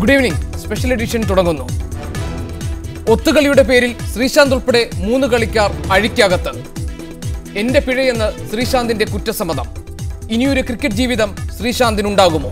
Good evening. Special edition തുടങ്ങുന്നു. ഒത്തുകളിയുടെ പേരിൽ ശ്രീശാന്ത് ഉൾപ്പെടെ 3 കളിക്കാർ അഴിക്കകത്ത്. എന്റെ പിഴയെന്ന് ശ്രീശാന്തിന്റെ കുറ്റസമ്മതം. ഇനിയൊരു ക്രിക്കറ്റ് ജീവിതം ശ്രീശാന്തിനുണ്ടാകുമോ?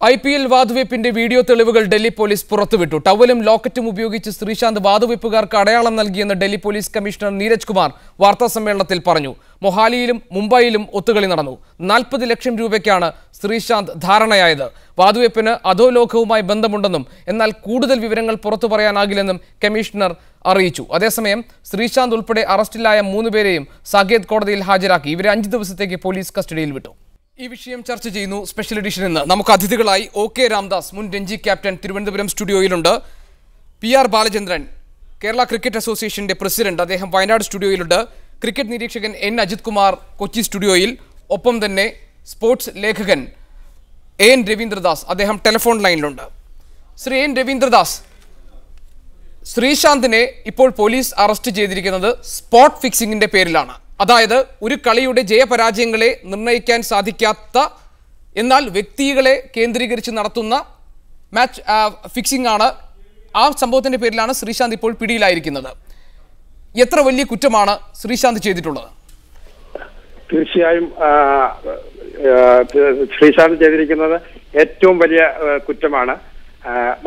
IPL വാതുവെപ്പിന്റെ വീഡിയോ തെളിവുകൾ ഡൽഹി പോലീസ് പുറത്തുവിട്ടു. ടവലും ലോക്കറ്റും ഉപയോഗിച്ച് ശ്രീശാന്ത് വാതുവെപ്പുകാർക്ക് അടയാളം നൽകിയെന്ന് ഡൽഹി പോലീസ് കമ്മീഷണർ നീരജ് കുമാർ വാർത്താസമ്മേളനത്തിൽ പറഞ്ഞു. മൊഹാലിയിലും മുംബൈയിലും ഒത്തുകളി നടന്നു. 40 ലക്ഷം രൂപയ്ക്കാണ് ശ്രീശാന്ത് ധാരണയായത്. വാതുവെപ്പിന് അധോലോകവുമായി ബന്ധമുണ്ടെന്നും എന്നാൽ കൂടുതൽ വിവരങ്ങൾ പുറത്തു പറയാനാകില്ലെന്നും കമ്മീഷണർ അറിയിച്ചു. അതേസമയം ശ്രീശാന്ത് ഉൾപ്പെടെ അറസ്റ്റിലായ 3 പേരെയും സാകേത് കോടതിയിൽ ഹാജരാക്കി. ഇവരെ 5 ദിവസത്തേക്ക് പോലീസ് കസ്റ്റഡിയിൽ വിട്ടു. ഈ വിഷയം ചർച്ച ചെയ്യുന്നു സ്പെഷ്യൽ എഡിഷൻ. ഇന്ന് നമുക്ക് അതിഥികളായി OK രാംദാസ്, മുൻ രഞ്ജി ക്യാപ്റ്റൻ, തിരുവനന്തപുരം സ്റ്റുഡിയോയിലുണ്ട്. PR ബാലചന്ദ്രൻ, കേരള ക്രിക്കറ്റ് അസോസിയേഷന്റെ പ്രസിഡന്റ്, അദ്ദേഹം വയനാട് സ്റ്റുഡിയോയിലുണ്ട്. ക്രിക്കറ്റ് നിരീക്ഷകൻ N അജിത് കുമാർ കൊച്ചി സ്റ്റുഡിയോയിൽ. ഒപ്പം തന്നെ സ്പോർട്സ് ലേഖകൻ AN രവീന്ദ്രദാസ്, അദ്ദേഹം ടെലിഫോൺ ലൈനിലുണ്ട്. ശ്രീ AN രവീന്ദ്രദാസ്, ശ്രീശാന്തിനെ ഇപ്പോൾ പോലീസ് അറസ്റ്റ് ചെയ്തിരിക്കുന്നത് സ്പോട്ട് ഫിക്സിംഗിന്റെ പേരിലാണ്. അതായത് ഒരു കളിയുടെ ജയപരാജയങ്ങളെ നിർണ്ണയിക്കാൻ സാധിക്കാത്ത, എന്നാൽ വ്യക്തികളെ കേന്ദ്രീകരിച്ച് നടത്തുന്ന മാച്ച് ഫിക്സിംഗ് ആണ്. ആ സംഭവത്തിന്റെ പേരിലാണ് ശ്രീശാന്ത് ഇപ്പോൾ പിടിയിലായിരിക്കുന്നത്. എത്ര വലിയ കുറ്റമാണ് ശ്രീശാന്ത് ചെയ്തിട്ടുള്ളത്? തീർച്ചയായും ശ്രീശാന്ത് ചെയ്തിരിക്കുന്നത് ഏറ്റവും വലിയ കുറ്റമാണ്.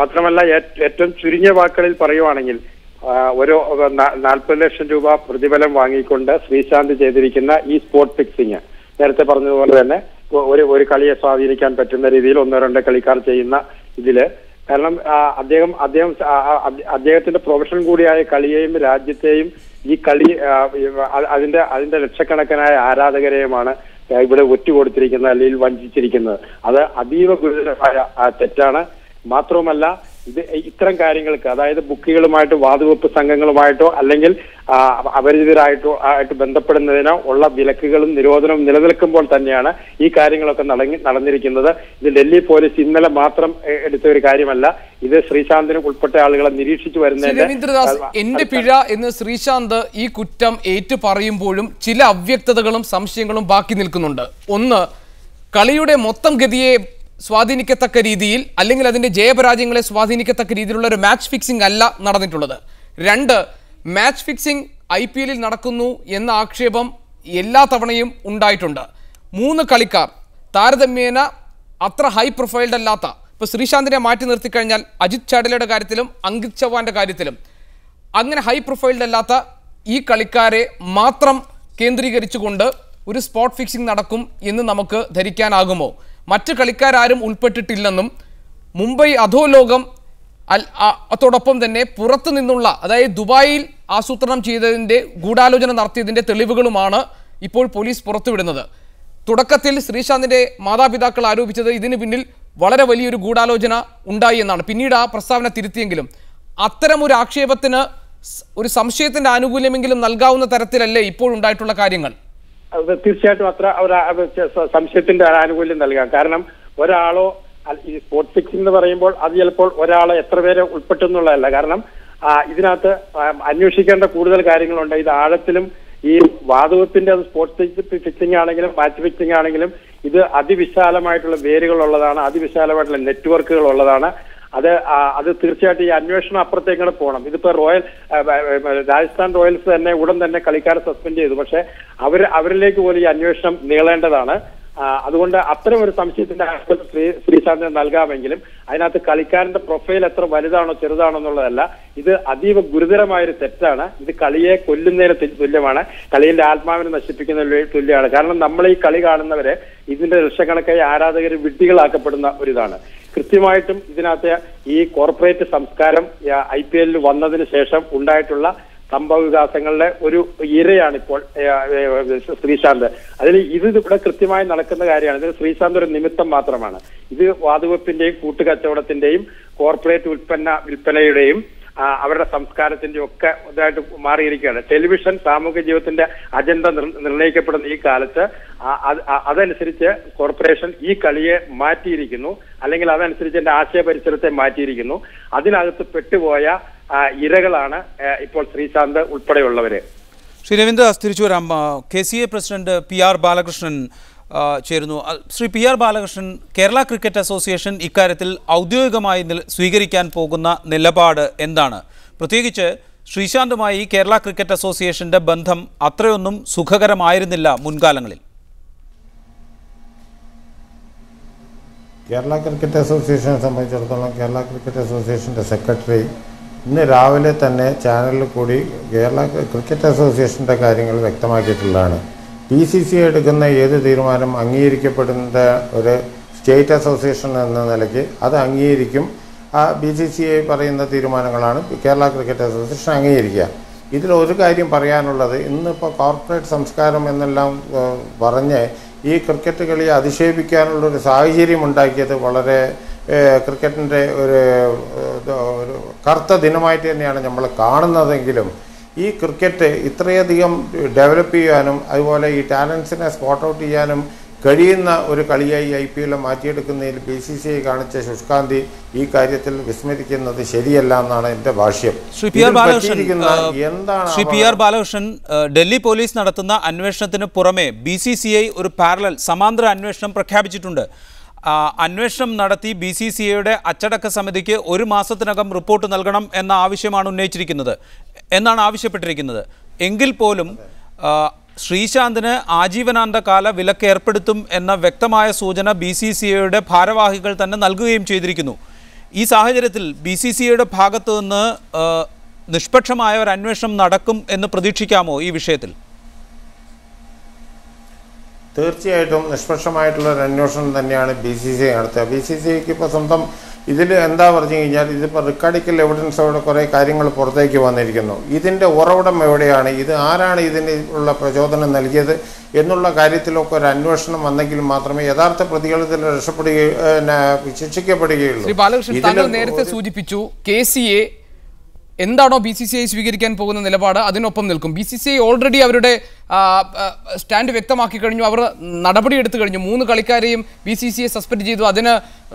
മാത്രമല്ല, ഏറ്റവും ചുരുങ്ങിയ വാക്കുകളിൽ പറയുവാണെങ്കിൽ ഒരു 40 ലക്ഷം രൂപ പ്രതിഫലം വാങ്ങിക്കൊണ്ട് ശ്രീശാന്ത് ചെയ്തിരിക്കുന്ന ഈ സ്പോട്ട് ഫിക്സിങ്, നേരത്തെ പറഞ്ഞതുപോലെ തന്നെ ഒരു കളിയെ സ്വാധീനിക്കാൻ പറ്റുന്ന രീതിയിൽ 1-2 കളിക്കാർ ചെയ്യുന്ന ഇതില്, കാരണം അദ്ദേഹത്തിന്റെ പ്രൊഫഷൻ കൂടിയായ കളിയെയും രാജ്യത്തെയും ഈ കളി അതിന്റെ ലക്ഷക്കണക്കിനായ ആരാധകരെയുമാണ് ഇവിടെ ഒറ്റുകൊടുത്തിരിക്കുന്നത്, അല്ലെങ്കിൽ വഞ്ചിച്ചിരിക്കുന്നത്. അത് അതീവ ഗുരുതരമായ തെറ്റാണ്. മാത്രവുമല്ല, ഇത് ഇത്തരം കാര്യങ്ങൾക്ക്, അതായത് ബുക്കുകളുമായിട്ടോ വാതുവെപ്പ് സംഘങ്ങളുമായിട്ടോ അല്ലെങ്കിൽ അപരിചിതരായിട്ടോ ആയിട്ട് ബന്ധപ്പെടുന്നതിനോ ഉള്ള വിലക്കുകളും നിരോധനവും നിലനിൽക്കുമ്പോൾ തന്നെയാണ് ഈ കാര്യങ്ങളൊക്കെ നടന്നിരിക്കുന്നത്. ഇത് ഡൽഹി പോലീസ് ഇന്നലെ മാത്രം എടുത്ത ഒരു കാര്യമല്ല. ഇത് ശ്രീശാന്തിന് ഉൾപ്പെട്ട ആളുകളെ നിരീക്ഷിച്ചു വരുന്നതിന്റെ. രവീന്ദ്രദാസ്, എന്റെ പിഴ എന്ന് ശ്രീശാന്ത് ഈ കുറ്റം ഏറ്റു പറയുമ്പോഴും ചില അവ്യക്തതകളും സംശയങ്ങളും ബാക്കി നിൽക്കുന്നുണ്ട്. ഒന്ന്, കളിയുടെ മൊത്തം ഗതിയെ സ്വാധീനിക്കത്തക്ക രീതിയിൽ അല്ലെങ്കിൽ അതിന്റെ ജയപരാജയങ്ങളെ സ്വാധീനിക്കത്തക്ക രീതിയിലുള്ള ഒരു മാച്ച് ഫിക്സിംഗ് അല്ല നടന്നിട്ടുള്ളത്. 2, മാച്ച് ഫിക്സിംഗ് IPL നടക്കുന്നു എന്ന ആക്ഷേപം എല്ലാ തവണയും ഉണ്ടായിട്ടുണ്ട്. 3 കളിക്കാർ താരതമ്യേന അത്ര ഹൈ പ്രൊഫൈൽഡ് അല്ലാത്ത, ഇപ്പോൾ ശ്രീശാന്തിനെ മാറ്റി നിർത്തിക്കഴിഞ്ഞാൽ അജിത് ചാഡലയുടെ കാര്യത്തിലും അങ്കിത് ചവാന്റെ കാര്യത്തിലും അങ്ങനെ ഹൈ പ്രൊഫൈൽഡ് അല്ലാത്ത ഈ കളിക്കാരെ മാത്രം കേന്ദ്രീകരിച്ചുകൊണ്ട് ഒരു സ്പോട്ട് ഫിക്സിംഗ് നടക്കും എന്ന് നമുക്ക് ധരിക്കാനാകുമോ? മറ്റ് കളിക്കാരും ഉൾപ്പെട്ടിട്ടില്ലെന്നും മുംബൈ അധോലോകം അതോടൊപ്പം തന്നെ പുറത്തു നിന്നുള്ള, അതായത് ദുബായിൽ ആസൂത്രണം ചെയ്തതിൻ്റെ ഗൂഢാലോചന നടത്തിയതിൻ്റെ തെളിവുകളുമാണ് ഇപ്പോൾ പോലീസ് പുറത്തുവിടുന്നത്. തുടക്കത്തിൽ ശ്രീശാന്തിൻ്റെ മാതാപിതാക്കൾ ആരോപിച്ചത് ഇതിന് പിന്നിൽ വളരെ വലിയൊരു ഗൂഢാലോചന ഉണ്ടായി എന്നാണ്. പിന്നീട് ആ പ്രസ്താവന തിരുത്തിയെങ്കിലും അത്തരമൊരു ആക്ഷേപത്തിന് ഒരു സംശയത്തിൻ്റെ ആനുകൂല്യമെങ്കിലും നൽകാവുന്ന തരത്തിലല്ലേ ഇപ്പോൾ ഉണ്ടായിട്ടുള്ള കാര്യങ്ങൾ? തീർച്ചയായിട്ടും അത്ര സംശയത്തിന്റെ ആനുകൂല്യം നൽകാം. കാരണം ഒരാളോ ഈ സ്പോട്ട് ഫിക്സിംഗ് എന്ന് പറയുമ്പോൾ അത് ചിലപ്പോൾ ഒരാളെ എത്ര പേരെ ഉൾപ്പെട്ടെന്നുള്ളതല്ല. കാരണം ഇതിനകത്ത് അന്വേഷിക്കേണ്ട കൂടുതൽ കാര്യങ്ങളുണ്ട്. ഇത് ആഴത്തിലും ഈ വാതുവെപ്പിന്റെ സ്പോട്ട് ഫിക്സിംഗ് ആണെങ്കിലും മാച്ച് ഫിക്സിംഗ് ആണെങ്കിലും ഇത് അതിവിശാലമായിട്ടുള്ള വേരുകളുള്ളതാണ്, അതിവിശാലമായിട്ടുള്ള നെറ്റ്വർക്കുകൾ ഉള്ളതാണ്. അത് തീർച്ചയായിട്ടും ഈ അന്വേഷണം അപ്പുറത്തേക്കാണ് പോകണം. ഇതിപ്പോ രാജസ്ഥാൻ റോയൽസ് തന്നെ ഉടൻ തന്നെ കളിക്കാരെ സസ്പെൻഡ് ചെയ്തു. പക്ഷെ അവരിലേക്ക് പോലും ഈ അന്വേഷണം നീളേണ്ടതാണ്. അതുകൊണ്ട് അത്തരം ഒരു സംശയത്തിന്റെ ശ്രീശാന്തിന് നൽകാമെങ്കിലും അതിനകത്ത് കളിക്കാരന്റെ പ്രൊഫൈൽ എത്ര വലുതാണോ ചെറുതാണോ എന്നുള്ളതല്ല. ഇത് അതീവ ഗുരുതരമായൊരു തെറ്റാണ്. ഇത് കളിയെ കൊല്ലുന്നതിന് തുല്യമാണ്, കളിയുടെ ആത്മാവിനെ നശിപ്പിക്കുന്നതിന് തുല്യമാണ്. കാരണം നമ്മൾ ഈ കളി കാണുന്നവരെ ഇതിന്റെ ലക്ഷക്കണക്കായി ആരാധകർ വിഡ്ഢികളാക്കപ്പെടുന്ന ഒരിതാണ്. കൃത്യമായിട്ടും ഇതിനകത്ത് ഈ കോർപ്പറേറ്റ് സംസ്കാരം IPL വന്നതിന് ശേഷം ഉണ്ടായിട്ടുള്ള സംഭവ വികാസങ്ങളുടെ ഒരു ഇരയാണ് ഇപ്പോൾ ശ്രീശാന്ത്. അതിൽ ഇത് ഇവിടെ കൃത്യമായി നടക്കുന്ന കാര്യമാണ്. ഇതിൽ ശ്രീശാന്ത് ഒരു നിമിത്തം മാത്രമാണ്. ഇത് വാതുവെപ്പിന്റെയും കൂട്ടുകച്ചവടത്തിന്റെയും കോർപ്പറേറ്റ് വിൽപ്പനയുടെയും അവരുടെ സംസ്കാരത്തിന്റെ ഒക്കെ ഇതായിട്ട് മാറിയിരിക്കുകയാണ്. ടെലിവിഷൻ സാമൂഹ്യ ജീവിതത്തിന്റെ അജണ്ട നിർണ്ണയിക്കപ്പെടുന്ന ഈ കാലത്ത് അതനുസരിച്ച് കോർപ്പറേഷൻ ഈ കളിയെ മാറ്റിയിരിക്കുന്നു, അല്ലെങ്കിൽ അതനുസരിച്ച് എന്റെ ആശയ പരിസരത്തെ മാറ്റിയിരിക്കുന്നു. അതിനകത്ത് പെട്ടുപോയ ഇരകളാണ് ഇപ്പോൾ ശ്രീശാന്ത് ഉൾപ്പെടെയുള്ളവര്. ശ്രീ രവീന്ദ്രദാസ്, തിരിച്ചു വരാം. KCA പ്രസിഡന്റ് PR ബാലകൃഷ്ണൻ ചേരുന്നു. Shri PR Balakrishnan, Kerala cricket association ഇക്കാര്യത്തിൽ ഔദ്യോഗികമായി സ്വീകരിക്കാൻ പോകുന്ന നിലപാട് എന്താണ്? പ്രത്യേകിച്ച് ശ്രീശാന്തുമായി കേരള ക്രിക്കറ്റ് അസോസിയേഷന്റെ ബന്ധം അത്രയൊന്നും സുഖകരമായിരുന്നില്ല മുൻകാലങ്ങളിൽ. കേരള ക്രിക്കറ്റ് അസോസിയേഷനെ സംബന്ധിച്ചിടത്തോളം കേരള ക്രിക്കറ്റ് അസോസിയേഷൻ്റെ സെക്രട്ടറി ഇന്ന് രാവിലെ തന്നെ ചാനലിൽ കൂടി കേരള ക്രിക്കറ്റ് അസോസിയേഷൻ്റെ കാര്യങ്ങൾ വ്യക്തമാക്കിയിട്ടുള്ളതാണ്. PCCI എടുക്കുന്ന ഏത് തീരുമാനം അംഗീകരിക്കപ്പെടുന്ന ഒരു സ്റ്റേറ്റ് അസോസിയേഷൻ എന്ന നിലയ്ക്ക് അത് അംഗീകരിക്കും. ആ BCCI പറയുന്ന തീരുമാനങ്ങളാണ് കേരള ക്രിക്കറ്റ് അസോസിയേഷൻ അംഗീകരിക്കുക. ഇതിലൊരു കാര്യം പറയാനുള്ളത്, ഇന്നിപ്പോൾ കോർപ്പറേറ്റ് സംസ്കാരം എന്നെല്ലാം പറഞ്ഞ് ഈ ക്രിക്കറ്റ് കളിയെ അധിക്ഷേപിക്കാനുള്ളൊരു സാഹചര്യം ഉണ്ടാക്കിയത് വളരെ ക്രിക്കറ്റിൻ്റെ ഒരു കറുത്ത ദിനമായിട്ട് തന്നെയാണ് നമ്മൾ കാണുന്നതെങ്കിലും ഈ ക്രിക്കറ്റ് ഇത്രയധികം ഡെവലപ്പ് ചെയ്യാനും അതുപോലെ ഈ ടാലൻസിനെ സ്പോട്ട് ഔട്ട് ചെയ്യാനും കഴിയുന്ന ഒരു കളിയായി IPL മാറ്റിയെടുക്കുന്നതിൽ BCCI കാണിച്ച ശുഷ്കാന്തി ഈ കാര്യത്തിൽ വിസ്മരിക്കുന്നത് ശരിയല്ല എന്നാണ് എൻ്റെ ഭാഷ്യം. ശ്രീ PR ബാലകൃഷ്ണൻ, ഡൽഹി പോലീസ് നടത്തുന്ന അന്വേഷണത്തിന് പുറമെ BCCI ഒരു പാരലൽ സമാന്തര അന്വേഷണം പ്രഖ്യാപിച്ചിട്ടുണ്ട്. അന്വേഷണം നടത്തി BCCIയുടെ അച്ചടക്ക സമിതിക്ക് 1 മാസത്തിനകം റിപ്പോർട്ട് നൽകണം എന്ന ആവശ്യമാണ് ഉന്നയിച്ചിരിക്കുന്നത് എന്നാണ് ആവശ്യപ്പെട്ടിരിക്കുന്നത്. എങ്കിൽ പോലും ശ്രീശാന്തിന് ആജീവനാന്തകാല വിലക്ക് ഏർപ്പെടുത്തും എന്ന വ്യക്തമായ സൂചന BCCIയുടെ ഭാരവാഹികൾ തന്നെ നൽകുകയും ചെയ്തിരിക്കുന്നു. ഈ സാഹചര്യത്തിൽ BCCIയുടെ ഭാഗത്തു നിന്ന് നിഷ്പക്ഷമായ ഒരു അന്വേഷണം നടക്കും എന്ന് പ്രതീക്ഷിക്കാമോ ഈ വിഷയത്തിൽ? തീർച്ചയായിട്ടും നിഷ്പക്ഷമായിട്ടുള്ളൊരു അന്വേഷണം തന്നെയാണ് BCCI നടത്തുക. BCCIക്ക് ഇപ്പോൾ സ്വന്തം ഇതിൽ എന്താ പറഞ്ഞു കഴിഞ്ഞാൽ ഇതിപ്പോൾ റിക്കാർഡിക്കൽ എവിഡൻസോടെ കുറേ കാര്യങ്ങൾ പുറത്തേക്ക് വന്നിരിക്കുന്നു. ഇതിൻ്റെ ഉറവിടം എവിടെയാണ്, ഇത് ആരാണ് ഇതിന് ഉള്ള പ്രചോദനം നൽകിയത് എന്നുള്ള കാര്യത്തിലൊക്കെ ഒരു അന്വേഷണം വന്നെങ്കിൽ മാത്രമേ യഥാർത്ഥ പ്രതികൾ ഇതിൽ ശിക്ഷിക്കപ്പെടുകയുള്ളൂ. ശ്രീ ബാലകൃഷ്ണൻ, താങ്കൾ നേരത്തെ സൂചിപ്പിച്ചു KCA എന്താണോ BCCI സ്വീകരിക്കാൻ പോകുന്ന നിലപാട് അതിനൊപ്പം നിൽക്കും. BCCI ഓൾറെഡി അവരുടെ സ്റ്റാൻഡ് വ്യക്തമാക്കി കഴിഞ്ഞു. അവർ നടപടിയെടുത്തു കഴിഞ്ഞു. 3 കളിക്കാരെയും BCCI സസ്പെൻഡ് ചെയ്തു. അതിന്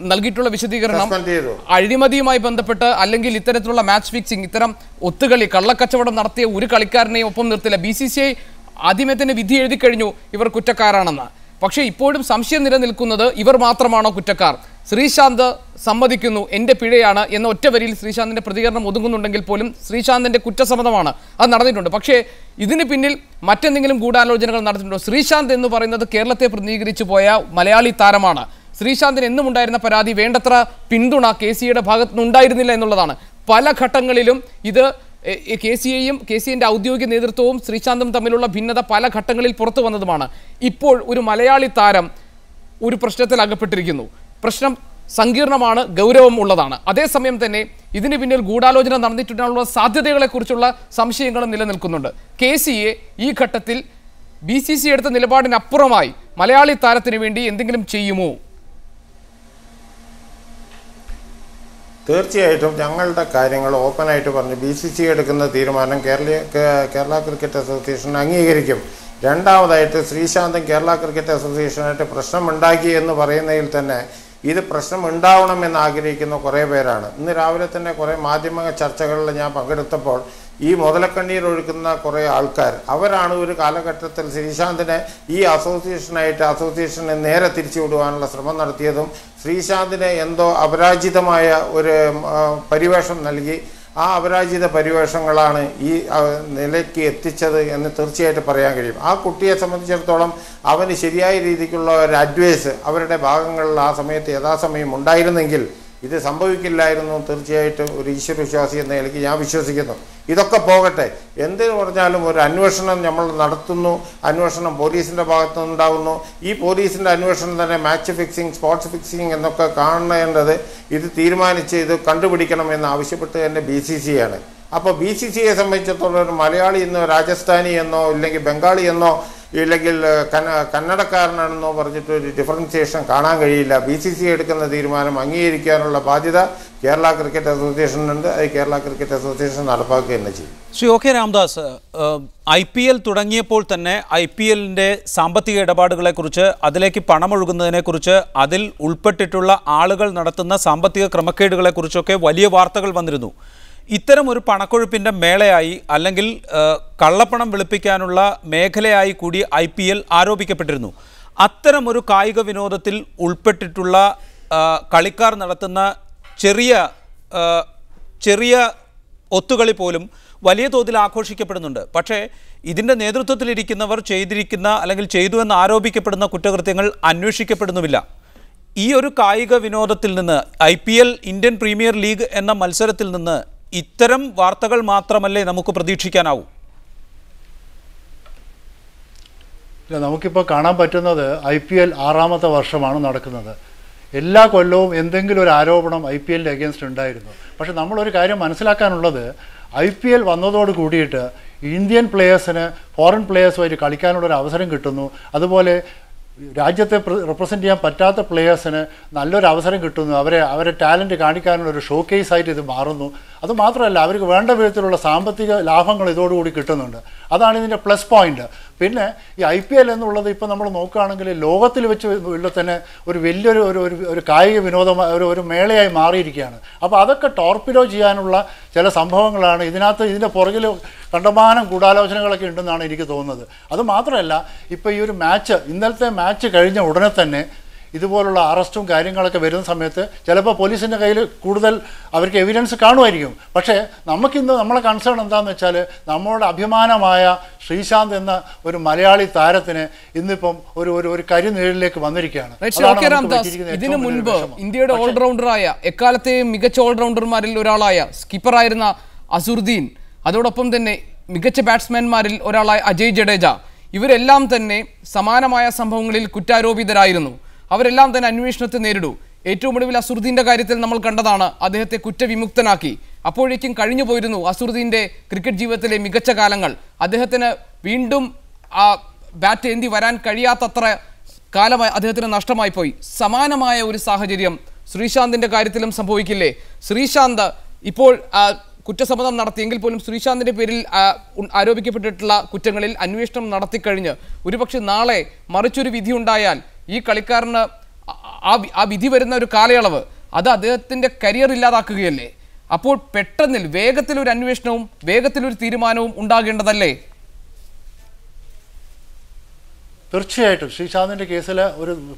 നൽകിയിട്ടുള്ള വിശദീകരണം അഴിമതിയുമായി ബന്ധപ്പെട്ട് അല്ലെങ്കിൽ ഇത്തരത്തിലുള്ള മാച്ച് ഫിക്സിംഗ്, ഇത്തരം ഒത്തുകളി, കള്ളക്കച്ചവടം നടത്തിയ ഒരു കളിക്കാരനെയും ഒപ്പം നിർത്തില്ല. BCCI ആദ്യമേ തന്നെ വിധി എഴുതി കഴിഞ്ഞു ഇവർ കുറ്റക്കാരാണെന്ന്. പക്ഷേ ഇപ്പോഴും സംശയം നിലനിൽക്കുന്നത് ഇവർ മാത്രമാണോ കുറ്റക്കാർ? ശ്രീശാന്ത് സമ്മതിക്കുന്നു എൻ്റെ പിഴയാണ് എന്ന ഒറ്റ വരിയിൽ ശ്രീശാന്തിൻ്റെ പ്രതികരണം ഒതുങ്ങുന്നുണ്ടെങ്കിൽ പോലും ശ്രീശാന്തിൻ്റെ കുറ്റസമ്മതമാണ്, അത് നടന്നിട്ടുണ്ട്. പക്ഷേ ഇതിന് പിന്നിൽ മറ്റെന്തെങ്കിലും ഗൂഢാലോചനകൾ നടത്തിയിട്ടുണ്ടോ? ശ്രീശാന്ത് എന്ന് പറയുന്നത് കേരളത്തെ പ്രതിനിധീകരിച്ചു പോയ മലയാളി താരമാണ്. ശ്രീശാന്തിന് എന്നും ഉണ്ടായിരുന്ന പരാതി വേണ്ടത്ര പിന്തുണ KCAയുടെ ഭാഗത്തുനിന്ന് ഉണ്ടായിരുന്നില്ല എന്നുള്ളതാണ്. പല ഘട്ടങ്ങളിലും ഇത് KCAയും KCAന്റെ ഔദ്യോഗിക നേതൃത്വവും ശ്രീശാന്തും തമ്മിലുള്ള ഭിന്നത പല ഘട്ടങ്ങളിൽ പുറത്തു വന്നതുമാണ്. ഇപ്പോൾ ഒരു മലയാളി താരം ഒരു പ്രശ്നത്തിൽ അകപ്പെട്ടിരിക്കുന്നു. പ്രശ്നം സങ്കീർണമാണ്, ഗൗരവം ഉള്ളതാണ്. അതേസമയം തന്നെ ഇതിന് പിന്നിൽ ഗൂഢാലോചന നടന്നിട്ടുള്ള സാധ്യതകളെക്കുറിച്ചുള്ള സംശയങ്ങളും നിലനിൽക്കുന്നുണ്ട്. KCA ഈ ഘട്ടത്തിൽ BCCI എടുത്ത നിലപാടിനപ്പുറമായി മലയാളി താരത്തിന് വേണ്ടി എന്തെങ്കിലും ചെയ്യുമോ? തീർച്ചയായിട്ടും ഞങ്ങളുടെ കാര്യങ്ങൾ ഓപ്പണായിട്ട് പറഞ്ഞു. BCCI എടുക്കുന്ന തീരുമാനം കേരള ക്രിക്കറ്റ് അസോസിയേഷൻ അംഗീകരിക്കും. രണ്ടാമതായിട്ട് ശ്രീശാന്തും കേരള ക്രിക്കറ്റ് അസോസിയേഷനായിട്ട് പ്രശ്നമുണ്ടാക്കി എന്ന് പറയുന്നതിൽ തന്നെ ഇത് പ്രശ്നം ഉണ്ടാവണമെന്ന് ആഗ്രഹിക്കുന്ന കുറേ പേരാണ്. ഇന്ന് രാവിലെ തന്നെ കുറേ മാധ്യമ ചർച്ചകളിൽ ഞാൻ പങ്കെടുത്തപ്പോൾ ഈ മുതലക്കണ്ണീർ ഒഴുക്കുന്ന കുറേ ആൾക്കാർ അവരാണ് ഒരു കാലഘട്ടത്തിൽ ശ്രീശാന്തിനെ ഈ അസോസിയേഷനെ നേരെ തിരിച്ചുവിടുവാനുള്ള ശ്രമം നടത്തിയതും ശ്രീശാന്തിന് എന്തോ അപരാജിതമായ ഒരു പരിവേഷം നൽകി ആ അപരാജിത പരിവേഷങ്ങളാണ് ഈ നിലയ്ക്ക് എത്തിച്ചത് എന്ന് തീർച്ചയായിട്ടും പറയാൻ കഴിയും. ആ കുട്ടിയെ സംബന്ധിച്ചിടത്തോളം അവന് ശരിയായ രീതിക്കുള്ള ഒരു അഡ്വൈസ് അവരുടെ ഭാഗങ്ങളിൽ ആ സമയത്ത് യഥാസമയം ഉണ്ടായിരുന്നെങ്കിൽ ഇത് സംഭവിക്കില്ലായിരുന്നു. തീർച്ചയായിട്ടും ഒരു ഈശ്വരവിശ്വാസി എന്ന നിലയ്ക്ക് ഞാൻ വിശ്വസിക്കുന്നു. ഇതൊക്കെ പോകട്ടെ, എന്തിനു പറഞ്ഞാലും ഒരു അന്വേഷണം നമ്മൾ നടത്തുന്നു, അന്വേഷണം പോലീസിൻ്റെ ഭാഗത്തു നിന്നുണ്ടാകുന്നു. ഈ പോലീസിൻ്റെ അന്വേഷണം തന്നെ മാച്ച് ഫിക്സിങ്, സ്പോർട്സ് ഫിക്സിങ് എന്നൊക്കെ കാണേണ്ടത് ഇത് തീരുമാനിച്ച് ഇത് കണ്ടുപിടിക്കണം എന്ന് ആവശ്യപ്പെട്ട് തന്നെ BCCI ആണ്. അപ്പോൾ BCCIയെ സംബന്ധിച്ചിടത്തോളം ഒരു മലയാളി എന്നോ രാജസ്ഥാനി എന്നോ ഇല്ലെങ്കിൽ ബംഗാളി എന്നോ ഇല്ലെങ്കിൽ കന്നഡക്കാരനാണെന്നോ പറഞ്ഞിട്ട് ഒരു ഡിഫറൻസിയേഷൻ കാണാൻ കഴിയില്ല. BCCI എടുക്കുന്ന തീരുമാനം അംഗീകരിക്കാനുള്ള ബാധ്യത കേരള ക്രിക്കറ്റ് അസോസിയേഷനുണ്ട്. അത് കേരള ക്രിക്കറ്റ് അസോസിയേഷൻ നടപ്പാക്കുക തന്നെ ചെയ്യും. ശ്രീ OK രാംദാസ്, IPL തുടങ്ങിയപ്പോൾ തന്നെ IPLന്റെ സാമ്പത്തിക ഇടപാടുകളെക്കുറിച്ച്, അതിലേക്ക് പണമൊഴുകുന്നതിനെക്കുറിച്ച്, അതിൽ ഉൾപ്പെട്ടിട്ടുള്ള ആളുകൾ നടത്തുന്ന സാമ്പത്തിക ക്രമക്കേടുകളെക്കുറിച്ചൊക്കെ വലിയ വാർത്തകൾ വന്നിരുന്നു. ഇത്തരം ഒരു പണക്കൊഴുപ്പിൻ്റെ മേളയായി അല്ലെങ്കിൽ കള്ളപ്പണം വെളുപ്പിക്കാനുള്ള മേഖലയായി കൂടി IPL ആരോപിക്കപ്പെട്ടിരുന്നു. അത്തരം ഒരു കായിക വിനോദത്തിൽ ഉൾപ്പെട്ടിട്ടുള്ള കളിക്കാർ നടത്തുന്ന ചെറിയ ഒത്തുകളി പോലും വലിയ തോതിൽ ആഘോഷിക്കപ്പെടുന്നുണ്ട്. പക്ഷേ ഇതിൻ്റെ നേതൃത്വത്തിലിരിക്കുന്നവർ ചെയ്തിരിക്കുന്ന അല്ലെങ്കിൽ ചെയ്തു എന്ന് ആരോപിക്കപ്പെടുന്ന കുറ്റകൃത്യങ്ങൾ അന്വേഷിക്കപ്പെടുന്നുമില്ല. ഈ ഒരു കായിക വിനോദത്തിൽ നിന്ന് IPL ഇന്ത്യൻ പ്രീമിയർ ലീഗ് എന്ന മത്സരത്തിൽ നിന്ന് ഇത്തരം വാർത്തകൾ മാത്രമല്ലേ നമുക്ക് പ്രതീക്ഷിക്കാനാവൂ? നമുക്കിപ്പോൾ കാണാൻ പറ്റുന്നത് IPL 6ാമത്തെ വർഷമാണ് നടക്കുന്നത്. എല്ലാ കൊല്ലവും എന്തെങ്കിലും ഒരു ആരോപണം IPLൻ്റെ അഗേൻസ്റ്റ് ഉണ്ടായിരുന്നു. പക്ഷെ നമ്മളൊരു കാര്യം മനസ്സിലാക്കാനുള്ളത് IPL വന്നതോട് കൂടിയിട്ട് ഇന്ത്യൻ പ്ലേയേഴ്സിന് ഫോറിൻ പ്ലേയേഴ്സുമായിട്ട് കളിക്കാനുള്ളൊരു അവസരം കിട്ടുന്നു. അതുപോലെ രാജ്യത്തെ റെപ്രസെൻറ്റ് ചെയ്യാൻ പറ്റാത്ത പ്ലേയേഴ്സിന് നല്ലൊരു അവസരം കിട്ടുന്നു. അവരെ ടാലൻറ്റ് കാണിക്കാനുള്ളൊരു ഷോ കേസായിട്ട് ഇത് മാറുന്നു. അതുമാത്രമല്ല, അവർക്ക് വേണ്ട വിധത്തിലുള്ള സാമ്പത്തിക ലാഭങ്ങൾ ഇതോടുകൂടി കിട്ടുന്നുണ്ട്. അതാണ് ഇതിൻ്റെ പ്ലസ് പോയിന്റ്. പിന്നെ ഈ IPL എന്നുള്ളത് ഇപ്പോൾ നമ്മൾ നോക്കുകയാണെങ്കിൽ ലോകത്തിൽ വെച്ച് തന്നെ ഒരു വലിയൊരു ഒരു കായിക വിനോദം ഒരു മേളയായി മാറിയിരിക്കുകയാണ്. അപ്പോൾ അതൊക്കെ ടോർപിഡോ ചെയ്യാനുള്ള ചില സംഭവങ്ങളാണ് ഇതിൻ്റെ പുറകിൽ കണ്ടമാനം ഗൂഢാലോചനകളൊക്കെ ഉണ്ടെന്നാണ് എനിക്ക് തോന്നുന്നത്. അതുമാത്രമല്ല, ഇപ്പോൾ ഈ ഒരു ഇന്നലത്തെ മാച്ച് കഴിഞ്ഞ ഉടനെ തന്നെ ഇതുപോലുള്ള അറസ്റ്റും കാര്യങ്ങളൊക്കെ വരുന്ന സമയത്ത് ചിലപ്പോൾ പോലീസിൻ്റെ കയ്യിൽ കൂടുതൽ അവർക്ക് എവിഡൻസ് കാണുമായിരിക്കും. പക്ഷേ നമുക്കിന്ന് നമ്മളെ കൺസേൺ എന്താണെന്ന് വെച്ചാൽ നമ്മളുടെ അഭിമാനമായ ശ്രീശാന്ത് എന്ന ഒരു മലയാളി താരത്തിന് ഇന്നിപ്പം ഒരു കരിനിഴലിലേക്ക് വന്നിരിക്കുകയാണ്. ഇതിനു മുൻപ് ഇന്ത്യയുടെ ഓൾറൗണ്ടറായ എക്കാലത്തെയും മികച്ച ഓൾറൗണ്ടർമാരിൽ ഒരാളായ സ്കിപ്പറായിരുന്ന അസുറുദ്ദീൻ, അതോടൊപ്പം തന്നെ മികച്ച ബാറ്റ്സ്മാൻമാരിൽ ഒരാളായ അജയ് ജഡേജ, ഇവരെല്ലാം തന്നെ സമാനമായ സംഭവങ്ങളിൽ കുറ്റാരോപിതരായിരുന്നു. അവരെല്ലാം തന്നെ അന്വേഷണത്തെ നേരിടൂ. ഏറ്റവും ഒടുവിൽ അസുറുദ്ദീൻ്റെ കാര്യത്തിൽ നമ്മൾ കണ്ടതാണ്, അദ്ദേഹത്തെ കുറ്റവിമുക്തനാക്കി. അപ്പോഴേക്കും കഴിഞ്ഞു പോയിരുന്നു അസുറുദ്ദീൻ്റെ ക്രിക്കറ്റ് ജീവിതത്തിലെ മികച്ച കാലങ്ങൾ. അദ്ദേഹത്തിന് വീണ്ടും ആ ബാറ്റ് ഏന്തി വരാൻ കഴിയാത്തത്ര കാലമായി അദ്ദേഹത്തിന് നഷ്ടമായി പോയി. സമാനമായ ഒരു സാഹചര്യം ശ്രീശാന്തിൻ്റെ കാര്യത്തിലും സംഭവിക്കില്ലേ? ശ്രീശാന്ത് ഇപ്പോൾ കുറ്റസമ്മതം നടത്തിയെങ്കിൽ പോലും ശ്രീശാന്തിൻ്റെ പേരിൽ ആരോപിക്കപ്പെട്ടിട്ടുള്ള കുറ്റങ്ങളിൽ അന്വേഷണം നടത്തിക്കഴിഞ്ഞ് ഒരുപക്ഷെ നാളെ മറിച്ചൊരു വിധി ഉണ്ടായാൽ ഈ കളിക്കാരന് ആ വിധി വരുന്ന ഒരു കാലയളവ് അത് അദ്ദേഹത്തിൻ്റെ കരിയർ ഇല്ലാതാക്കുകയല്ലേ? അപ്പോൾ പെട്ടെന്നിൽ വേഗത്തിലൊരു അന്വേഷണവും വേഗത്തിലൊരു തീരുമാനവും ഉണ്ടാകേണ്ടതല്ലേ? തീർച്ചയായിട്ടും ശ്രീശാന്തിൻ്റെ കേസിൽ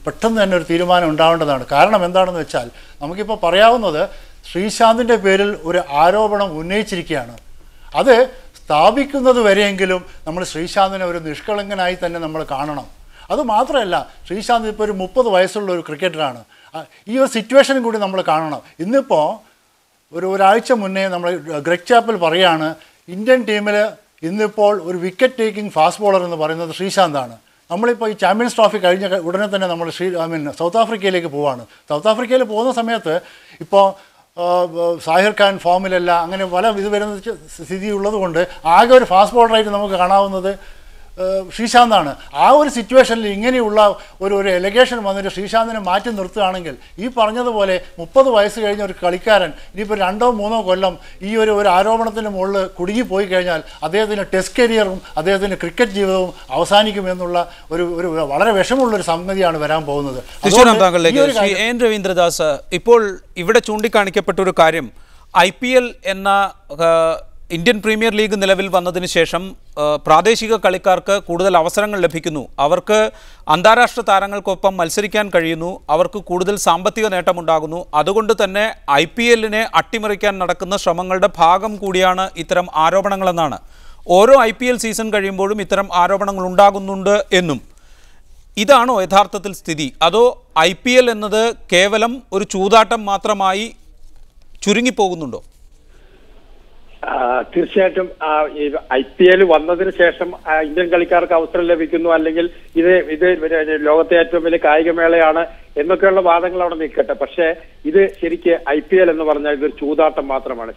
പെട്ടെന്ന് തന്നെ ഒരു തീരുമാനം ഉണ്ടാവേണ്ടതാണ്. കാരണം എന്താണെന്ന് വെച്ചാൽ നമുക്കിപ്പോൾ പറയാവുന്നത് ശ്രീശാന്തിൻ്റെ പേരിൽ ഒരു ആരോപണം ഉന്നയിച്ചിരിക്കുകയാണ്. അത് സ്ഥാപിക്കുന്നത് വരെയെങ്കിലും നമ്മൾ ശ്രീശാന്തിനെ ഒരു നിഷ്കളങ്കനായി തന്നെ നമ്മൾ കാണണം. അതുമാത്രമല്ല, ശ്രീശാന്ത് ഇപ്പോൾ ഒരു 30 വയസ്സുള്ള ഒരു ക്രിക്കറ്ററാണ്. ഈ ഒരു സിറ്റുവേഷനും കൂടി നമ്മൾ കാണണം. ഇന്നിപ്പോൾ ഒരാഴ്ച മുന്നേ നമ്മൾ ഗ്രെഗ് ചാപ്പൽ പറയുകയാണ് ഇന്ത്യൻ ടീമിൽ ഇന്നിപ്പോൾ ഒരു വിക്കറ്റ് ടേക്കിംഗ് ഫാസ്റ്റ് ബോളർ എന്ന് പറയുന്നത് ശ്രീശാന്താണ്. നമ്മളിപ്പോൾ ഈ ചാമ്പ്യൻസ് ട്രോഫി കഴിഞ്ഞ ഉടനെ തന്നെ നമ്മൾ സൗത്ത് ആഫ്രിക്കയിലേക്ക് പോവാണ്. സൗത്ത് ആഫ്രിക്കയിൽ പോകുന്ന സമയത്ത് ഇപ്പോൾ സാഹിർ ഖാൻ ഫോമിലല്ല, അങ്ങനെ പല ഇത് വരുന്ന സ്ഥിതി ഉള്ളതുകൊണ്ട് ആകെ ഒരു ഫാസ്റ്റ് ബോളറായിട്ട് നമുക്ക് കാണാവുന്നത് ശ്രീശാന്താണ്. ആ ഒരു സിറ്റുവേഷനിൽ ഇങ്ങനെയുള്ള ഒരു എലഗേഷൻ വന്നിട്ട് ശ്രീശാന്തിനെ മാറ്റി നിർത്തുകയാണെങ്കിൽ ഈ പറഞ്ഞതുപോലെ 30 വയസ്സ് കഴിഞ്ഞ ഒരു കളിക്കാരൻ ഇനിയിപ്പോൾ 2-3 കൊല്ലം ഈ ഒരു ആരോപണത്തിന് മുകളിൽ കുടുങ്ങിപ്പോയി കഴിഞ്ഞാൽ അദ്ദേഹത്തിൻ്റെ ടെസ്റ്റ് കരിയറും അദ്ദേഹത്തിൻ്റെ ക്രിക്കറ്റ് ജീവിതവും അവസാനിക്കുമെന്നുള്ള ഒരു വളരെ വിഷമമുള്ളൊരു സംഗതിയാണ് വരാൻ പോകുന്നത്. രവീന്ദ്രദാസ്, ഇപ്പോൾ ഇവിടെ ചൂണ്ടിക്കാണിക്കപ്പെട്ട ഒരു കാര്യം, IPL എന്ന ഇന്ത്യൻ പ്രീമിയർ ലീഗ് നിലവിൽ വന്നതിന് ശേഷം പ്രാദേശിക കളിക്കാർക്ക് കൂടുതൽ അവസരങ്ങൾ ലഭിക്കുന്നു, അവർക്ക് അന്താരാഷ്ട്ര താരങ്ങൾക്കൊപ്പം മത്സരിക്കാൻ കഴിയുന്നു, അവർക്ക് കൂടുതൽ സാമ്പത്തിക നേട്ടമുണ്ടാകുന്നു. അതുകൊണ്ട് തന്നെ IPLനെ അട്ടിമറിക്കാൻ നടക്കുന്ന ശ്രമങ്ങളുടെ ഭാഗം കൂടിയാണ് ഇത്തരം ആരോപണങ്ങളെന്നാണ്. ഓരോ IPL സീസൺ കഴിയുമ്പോഴും ഇത്തരം ആരോപണങ്ങൾ ഉണ്ടാകുന്നുണ്ട് എന്നും. ഇതാണോ യഥാർത്ഥത്തിൽ സ്ഥിതി? അതോ IPL എന്നത് കേവലം ഒരു ചൂതാട്ടം മാത്രമായി ചുരുങ്ങിപ്പോകുന്നുണ്ടോ? തീർച്ചയായിട്ടും IPL വന്നതിന് ശേഷം ഇന്ത്യൻ കളിക്കാർക്ക് അവസരം ലഭിക്കുന്നു, അല്ലെങ്കിൽ ഇത് ലോകത്തെ ഏറ്റവും വലിയ കായികമേളയാണ് എന്നൊക്കെയുള്ള വാദങ്ങൾ അവിടെ നിൽക്കട്ടെ. പക്ഷേ ഇത് ശരിക്ക് IPL എന്ന് പറഞ്ഞാൽ ഇതൊരു ചൂതാട്ടം മാത്രമാണ്.